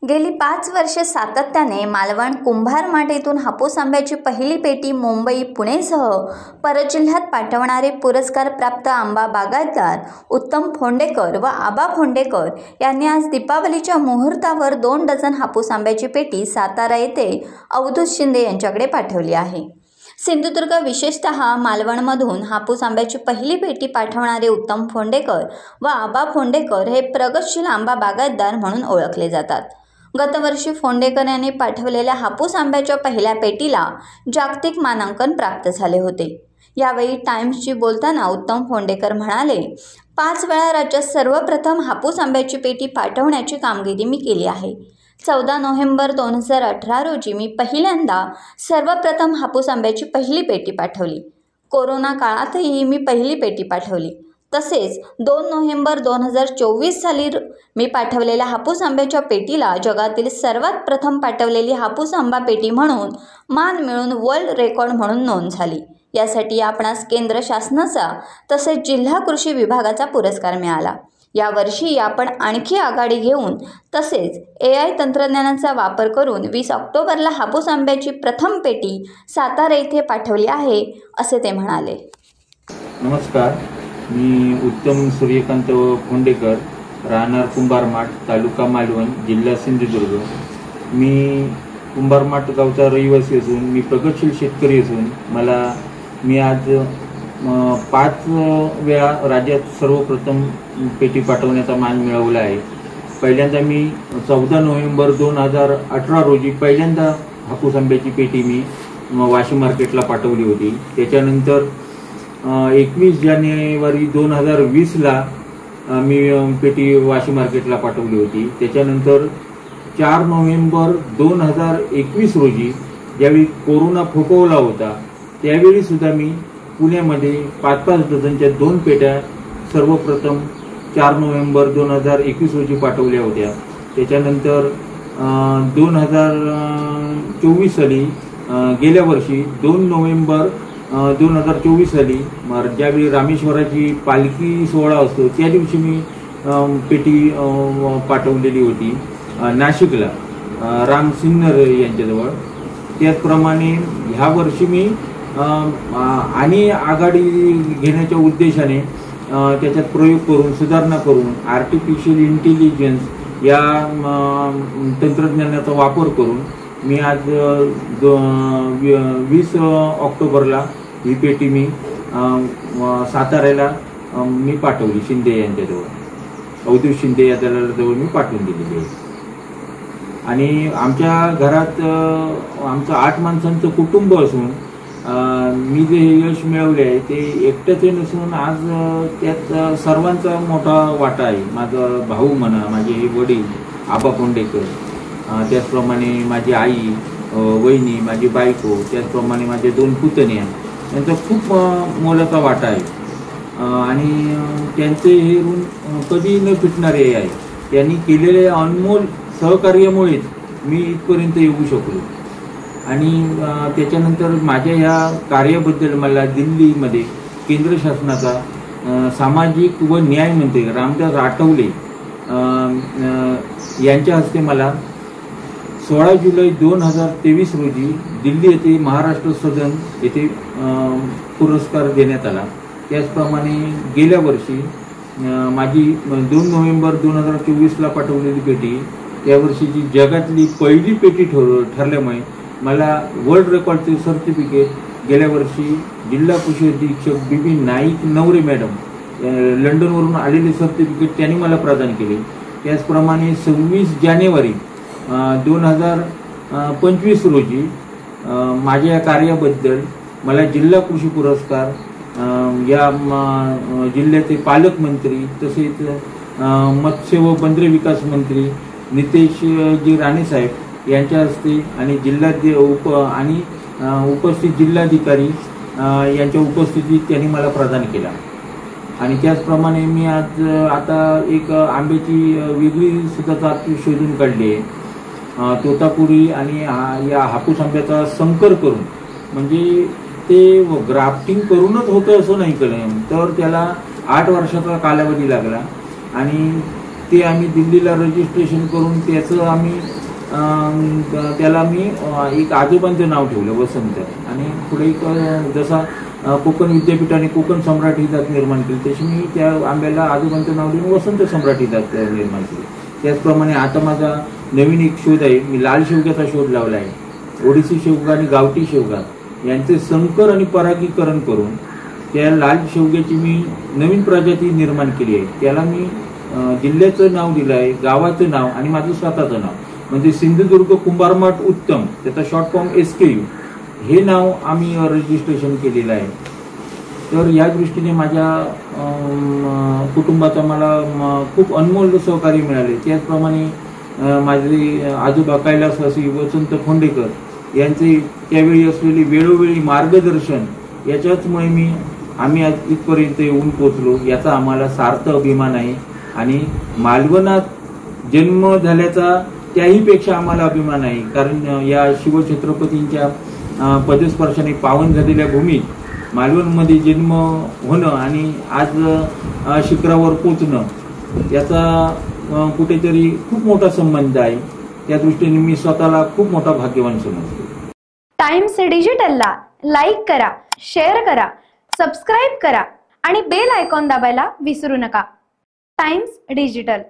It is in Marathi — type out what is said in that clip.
गेली 5 वर्षे सातत्याने मालवण कुंभारमाट येथून हापूस आंब्याची पहिली पेटी मुंबई, पुणेसह परजिल्ह्यात पाठवणारे पुरस्कार प्राप्त आंबा बागायतदार उत्तम फोंडेकर व आबा फोंडेकर यांनी आज दीपावलीच्या मुहूर्तावर 2 डझन हापूस आंब्याची पेटी सातारा येथे अवधूत शिंदे यांच्याकडे पाठवली आहे। सिंधुदुर्ग विशेषतः मालवणमधून हापूस आंब्याची पहिली पेटी पाठवणारे उत्तम फोंडेकर व आबा फोंडेकर हे प्रगतशील आंबा बागायतदार म्हणून ओळखले जातात। गतवर्षी फोंडेकर यांनी पाठवलेल्या हापूस आंब्याच्या पहिल्या पेटीला जागतिक मानांकन प्राप्त झाले होते। यावेळी टाइम्सशी बोलताना उत्तम फोंडेकर म्हणाले, 5 वेळा राज्यात सर्वप्रथम हापूस आंब्याची पेटी पाठवण्याची कामगिरी मी केली आहे। 14 नोव्हेंबर 2018 रोजी मी पहिल्यांदा सर्वप्रथम हापूस आंब्याची पहिली पेटी पाठवली। कोरोना काळातही मी पहिली पेटी पाठवली। तसेच 2 नोव्हेंबर 2024 साली मी पाठवलेल्या हापूस आंब्याच्या पेटीला जगातील सर्वात प्रथम पाठवलेली हापूस आंबा पेटी म्हणून मान मिळून वर्ल्ड रेकॉर्ड म्हणून नोंद झाली। यासाठी आपणास केंद्र शासनाचा तसेच जिल्हा कृषी विभागाचा पुरस्कार मिळाला। यावर्षी आपण आणखी आघाडी घेऊन तसेच AI तंत्रज्ञानाचा वापर करून 20 ऑक्टोबरला हापूस आंब्याची प्रथम पेटी सातारा येथे पाठवली आहे, असे ते म्हणाले। नमस्कार, मी उत्तम सूर्यकांत फोंडेकर, राहणार कुंभारमाट, तालुका मालवण, जिल्हा सिंधुदुर्ग। मी कुंभारमाट गावचा रहिवासी असून मी प्रगतशील शेतकरी असून मी आज 5 वेळा राज्यात सर्वप्रथम पेटी पाठवण्याचा मान मिळवला आहे। पहिल्यांदा मी 14 नोव्हेंबर 2018 रोजी पहिल्यांदा हापूस आंब्याची पेटी मी वाशी मार्केटला पाठवली होती। त्याच्यानंतर 21 जानेवारी 2020ला मी पेटी वाशी मार्केटला पाठवली होती। त्याच्यानंतर 4 नोव्हेंबर 2021 रोजी ज्यावेळी कोरोना फोफवला होता त्यावेळी सुद्धा मी पुण्यामध्ये 5-5 डझनच्या 2 पेट्या सर्वप्रथम 4 नोव्हेंबर 2021 रोजी पाठवल्या होत्या। त्याच्यानंतर 2024 साली गेल्या वर्षी 2 नोव्हेंबर 2024 साली ज्यावेळी रामेश्वराची पालखी सोहळा असतो त्या दिवशी मी पेटी पाठवलेली होती नाशिकला राम सिन्नर यांच्याजवळ। त्याचप्रमाणे ह्या वर्षी मी आणि आघाडी घेण्याच्या उद्देशाने त्याच्यात प्रयोग करून सुधारणा करून आर्टिफिशियल इंटेलिजन्स या तंत्रज्ञानाचा वापर करून मी आज 20 ऑक्टोबरला ही पेटी मी साताऱ्याला मी पाठवली शिंदे यांच्याजवळ, अवधूत शिंदे या दलालाजवळ मी पाठवून दिलेली आहे। आणि आमच्या घरात आमचं 8 माणसांचं कुटुंब असून मी जे यश मिळवले आहे ते एकट्याचे नसून आज त्यात सर्वांचा मोठा वाटा आहे। माझा भाऊ म्हणा, माझे वडील आबा फोंडेकर, त्याचप्रमाणे माझी आई, वहिनी, माझी बायको, त्याचप्रमाणे माझे 2 पुतण्या यांचा खूप मोलाचा वाटा आहे। आणि त्यांचे हे ऋण कधी न फिटणारे आहे। त्यांनी केलेल्या अनमोल सहकार्यामुळेच मी इथपर्यंत येऊ शकलो। आणि त्याच्यानंतर माझ्या ह्या कार्याबद्दल मला दिल्लीमध्ये केंद्र शासनाचा सामाजिक व न्याय मंत्री रामदास आठवले यांच्या हस्ते मला 16 जुलै 2023 रोजी दिल्ली येथे महाराष्ट्र सदन येथे पुरस्कार देण्यात आला। त्याचप्रमाणे गेल्या वर्षी माझी 2 नोव्हेंबर 2024ला पाठवलेली पेटी त्यावर्षीची जगातली पहिली पेटी ठरल्यामुळे मला वर्ल्ड रेकॉर्डचे सर्टिफिकेट गेल्या वर्षी जिल्हा कृषी अधीक्षक बीबी नाईक नवरे मॅडम लंडनवरून आलेले सर्टिफिकेट त्यांनी मला प्रदान केले। त्याचप्रमाणे 26 जानेवारी 2025 रोजी माझ्या या कार्याबद्दल मला जिल्हा कृषी पुरस्कार या जिल्ह्याचे पालकमंत्री तसेच मत्स्य व बंदरे विकास मंत्री नितेशजी राणे साहेब यांच्या हस्ते आणि उपस्थित जिल्हाधिकारी यांच्या उपस्थितीत त्यांनी मला प्रदान केला। आणि त्याचप्रमाणे मी आज आता एक आंब्याची वेगळी सुद्धा जात शोधून काढली आहे, तोतापुरी, आणि या हापूस आंब्याचा संकर करून, म्हणजे ते ग्राफ्टिंग करूनच होतं असं नाही केलं, तर त्याला 8 वर्षाचा कालावधी लागला। आणि ते आम्ही दिल्लीला रजिस्ट्रेशन करून त्याचं आम्ही त्याला मी एक आजोबांचं नाव ठेवलं वसंत, आणि पुढे जसा कोकण विद्यापीठाने कोकण सम्राट ही जात निर्माण केली तशी मी त्या आंब्याला आजोबांचं नाव देऊन वसंत सम्राट ही जात निर्माण केली. त्याचप्रमाणे आता माझा नवीन एक शोध आहे, मी लाल शेवग्याचा शोध लावला आहे. ओडिसी शेवगा आणि गावठी शेवगा यांचे संकर आणि परागीकरण करून त्या लाल शेवग्याची मी नवीन प्रजाती निर्माण केली आहे. त्याला मी जिल्ह्याचं नाव दिलं आहे, गावाचं नाव आणि माझं स्वतःचं नाव, म्हणजे सिंधुदुर्ग कुंभारमाठ उत्तम, त्याचा शॉर्ट फॉर्म SKU हे नाव आम्ही रजिस्ट्रेशन केलेलं आहे. तर या दृष्टीने माझ्या कुटुंबाचा मला खूप अनमोल सहकार्य मिळाले. त्याचप्रमाणे माझे आजोबा कैलासवासी वसंत फोंडेकर यांचे त्यावेळी असलेले वेळोवेळी मार्गदर्शन याच्याचमुळे आम्ही आज इथपर्यंत येऊन पोचलो, याचा आम्हाला सार्थ अभिमान आहे. आणि मालवणात जन्म झाल्याचा त्याहीपेक्षा आम्हाला अभिमान आहे, कारण या शिवछत्रपतींच्या पदस्पर्शाने पावन झालेल्या भूमीत मालवणमध्ये जन्म होणं आणि आज शिखरावर पोचणं याचा कुठेतरी खूप मोठा संबंध आहे. त्या दृष्टीने मी स्वतःला खूप मोठा भाग्यवान समजतो. टाइम्स डिजिटलला लाईक करा, शेअर करा, सबस्क्राईब करा आणि बेल आयकॉन दाबायला विसरू नका. Times digital.